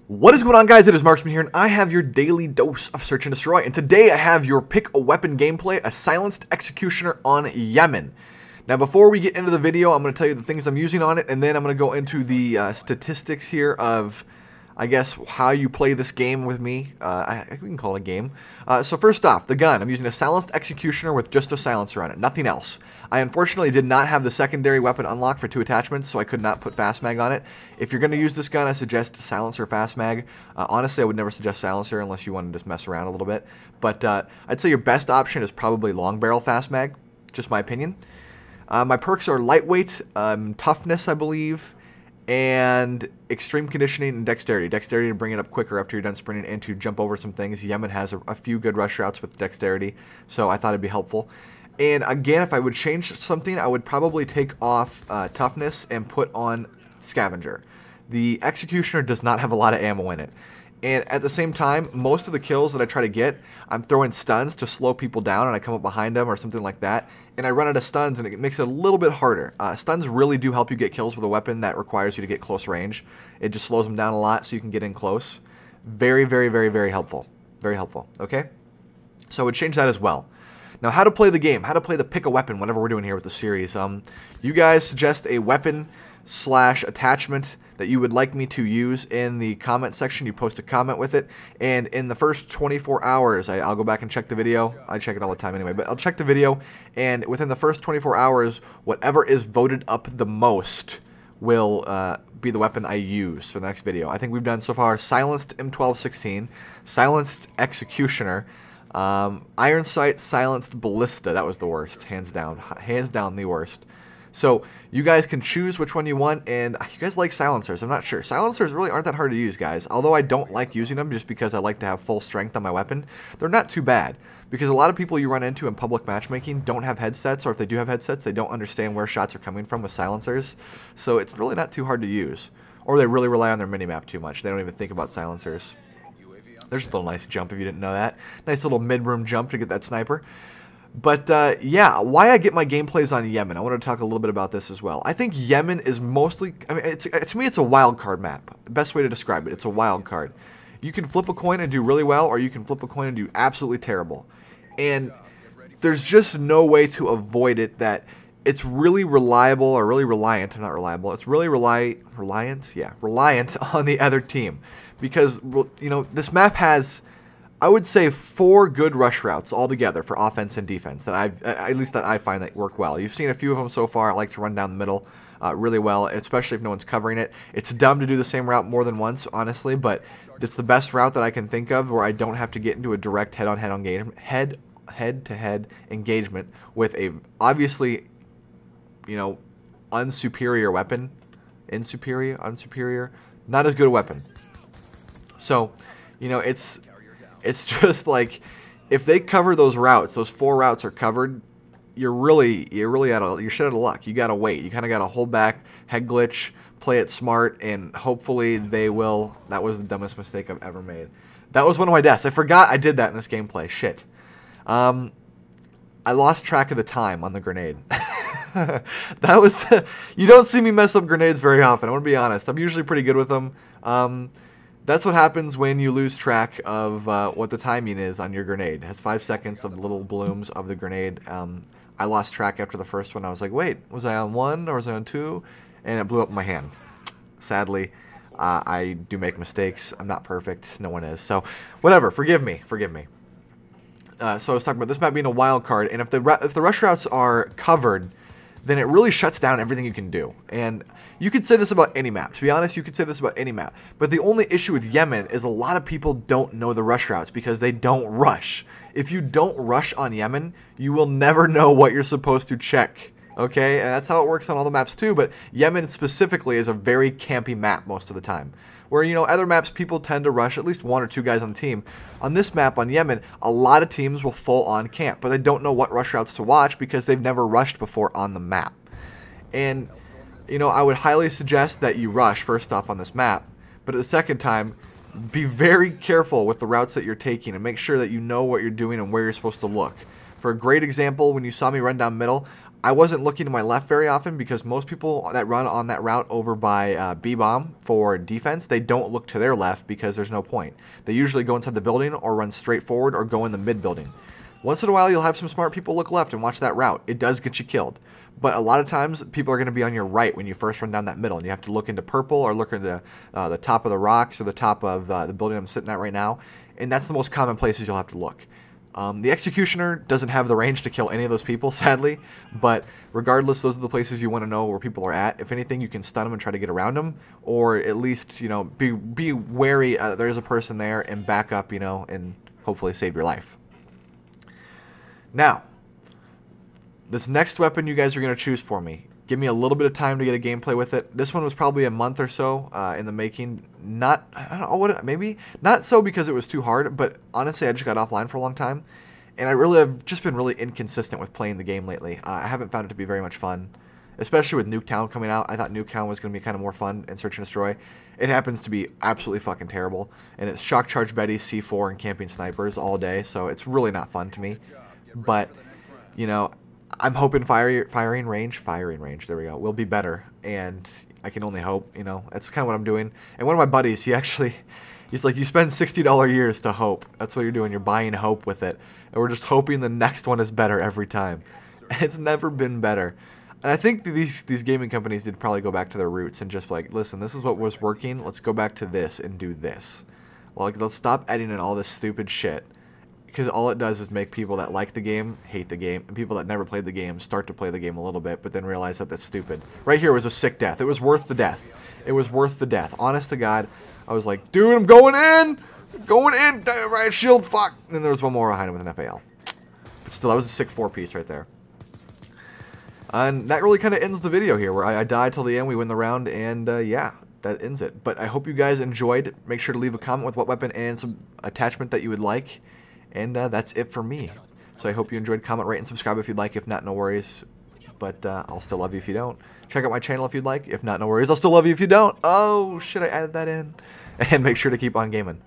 What is going on, guys? It is Marksman here, and I have your daily dose of Search and Destroy. And today I have your pick a weapon gameplay, a silenced executioner on Yemen. Now, before we get into the video, I'm going to tell you the things I'm using on it, and then I'm going to go into the statistics here of, I guess, how you play this game with me. We can call it a game. So first off, the gun. I'm using a silenced executioner with just a silencer on it, nothing else. I unfortunately did not have the secondary weapon unlocked for 2 attachments, so I could not put fast mag on it. If you're going to use this gun, I suggest silencer or fast mag. Honestly, I would never suggest silencer unless you want to just mess around a little bit. But I'd say your best option is probably long barrel fast mag, just my opinion. My perks are lightweight, toughness, I believe, and extreme conditioning and dexterity. Dexterity to bring it up quicker after you're done sprinting and to jump over some things. Yemen has a few good rush routes with dexterity, so I thought it'd be helpful. And again, if I would change something, I would probably take off toughness and put on scavenger. The executioner does not have a lot of ammo in it. And at the same time, most of the kills that I try to get, I'm throwing stuns to slow people down, and I come up behind them or something like that, and I run out of stuns, and it makes it a little bit harder. Stuns really do help you get kills with a weapon that requires you to get close range. It just slows them down a lot so you can get in close. Very, very, very, very helpful. Very helpful, okay? So I would change that as well. Now, how to play the game, how to play the pick a weapon, whatever we're doing here with the series. You guys suggest a weapon / attachment that you would like me to use in the comment section. You post a comment with it, and in the first 24 hours, I'll go back and check the video. I check it all the time anyway, but I'll check the video, and within the first 24 hours, whatever is voted up the most will be the weapon I use for the next video. I think we've done so far silenced M1216, silenced executioner, iron sight, silenced ballista. That was the worst, hands down the worst. So you guys can choose which one you want, and you guys like silencers. I'm not sure. Silencers really aren't that hard to use, guys. Although I don't like using them just because I like to have full strength on my weapon, they're not too bad. Because a lot of people you run into in public matchmaking don't have headsets, or if they do have headsets, they don't understand where shots are coming from with silencers. So it's really not too hard to use. Or they really rely on their minimap too much. They don't even think about silencers. There's a little nice jump if you didn't know that. Nice little mid-room jump to get that sniper. But yeah, why I get my gameplays on Yemen, I want to talk a little bit about this as well. I think Yemen is mostly, I mean, to me it's a wild card map. Best way to describe it, it's a wild card. You can flip a coin and do really well, or you can flip a coin and do absolutely terrible. And there's just no way to avoid it that it's really reliable, or really reliant, not reliable, it's really reliant? Yeah, reliant on the other team. Because, you know, this map has, I would say, 4 good rush routes altogether for offense and defense that at least I find that work well. You've seen a few of them so far. I like to run down the middle really well, especially if no one's covering it. It's dumb to do the same route more than once, honestly, but it's the best route that I can think of where I don't have to get into a direct head-on-head engagement, head-to-head engagement with a obviously, you know, unsuperior weapon, unsuperior, not as good a weapon. So, you know, it's just like, if they cover those routes, those 4 routes are covered, you're shit out of luck. You gotta wait. You kind of gotta hold back, head glitch, play it smart, and hopefully they will. That was the dumbest mistake I've ever made. That was one of my deaths. I forgot I did that in this gameplay. Shit. I lost track of the time on the grenade. That was. You don't see me mess up grenades very often. I want to be honest. I'm usually pretty good with them. That's what happens when you lose track of what the timing is on your grenade. It has 5 seconds of little blooms of the grenade. I lost track after the first one. I was like, wait, was I on 1 or was I on 2? And it blew up in my hand. Sadly, I do make mistakes. I'm not perfect. No one is. So, whatever. Forgive me. Forgive me. So I was talking about this map being a wild card, and if the rush routes are covered, then it really shuts down everything you can do. And you could say this about any map. To be honest, you could say this about any map. But the only issue with Yemen is a lot of people don't know the rush routes because they don't rush. If you don't rush on Yemen, you will never know what you're supposed to check. Okay? And that's how it works on all the maps too. But Yemen specifically is a very campy map most of the time. Where, you know, other maps, people tend to rush at least 1 or 2 guys on the team. On this map, on Yemen, a lot of teams will full-on camp. But they don't know what rush routes to watch because they've never rushed before on the map. And, you know, I would highly suggest that you rush first off on this map. But at the second time, be very careful with the routes that you're taking and make sure that you know what you're doing and where you're supposed to look. For a great example, when you saw me run down middle, I wasn't looking to my left very often because most people that run on that route over by B-bomb for defense, they don't look to their left because there's no point. They usually go inside the building or run straight forward or go in the mid building. Once in a while, you'll have some smart people look left and watch that route. It does get you killed. But a lot of times, people are going to be on your right when you first run down that middle. And you have to look into purple or look into the top of the rocks or the top of the building I'm sitting at right now. And that's the most common places you'll have to look. The Executioner doesn't have the range to kill any of those people, sadly. But regardless, those are the places you want to know where people are at. If anything, you can stun them and try to get around them. Or at least, you know, be wary there is a person there and back up, you know, and hopefully save your life. Now, this next weapon you guys are going to choose for me. Give me a little bit of time to get a gameplay with it. This one was probably a month or so in the making. I don't know what, maybe not so because it was too hard, but honestly I just got offline for a long time. And I really have just been really inconsistent with playing the game lately. I haven't found it to be very much fun, especially with Nuketown coming out. I thought Nuketown was going to be kind of more fun in Search and Destroy. It happens to be absolutely fucking terrible. And it's Shock Charge Betty, C4, and Camping Snipers all day, so it's really not fun to me. But, you know, I'm hoping firing range, there we go, will be better, and I can only hope, you know, that's kind of what I'm doing. And one of my buddies, he's like, you spend $60 years to hope. That's what you're doing, you're buying hope with it. And we're just hoping the next one is better every time. It's never been better. And I think these gaming companies did probably go back to their roots and just like, listen, this is what was working, let's go back to this and do this. Well, like, let's stop adding in all this stupid shit. Because all it does is make people that like the game hate the game, and people that never played the game start to play the game a little bit, but then realize that that's stupid. Right here was a sick death. It was worth the death. It was worth the death. Honest to God, I was like, dude, I'm going in! Going in! Right shield, fuck! And then there was one more behind him with an FAL. But still, that was a sick 4-piece right there. And that really kind of ends the video here, where I died till the end, we win the round, and yeah, that ends it. But I hope you guys enjoyed. Make sure to leave a comment with what weapon and some attachment that you would like. And that's it for me. So I hope you enjoyed. Comment, rate, and subscribe if you'd like. If not, no worries. But I'll still love you if you don't. Check out my channel if you'd like. If not, no worries. I'll still love you if you don't. Oh, shit, I added that in. And make sure to keep on gaming.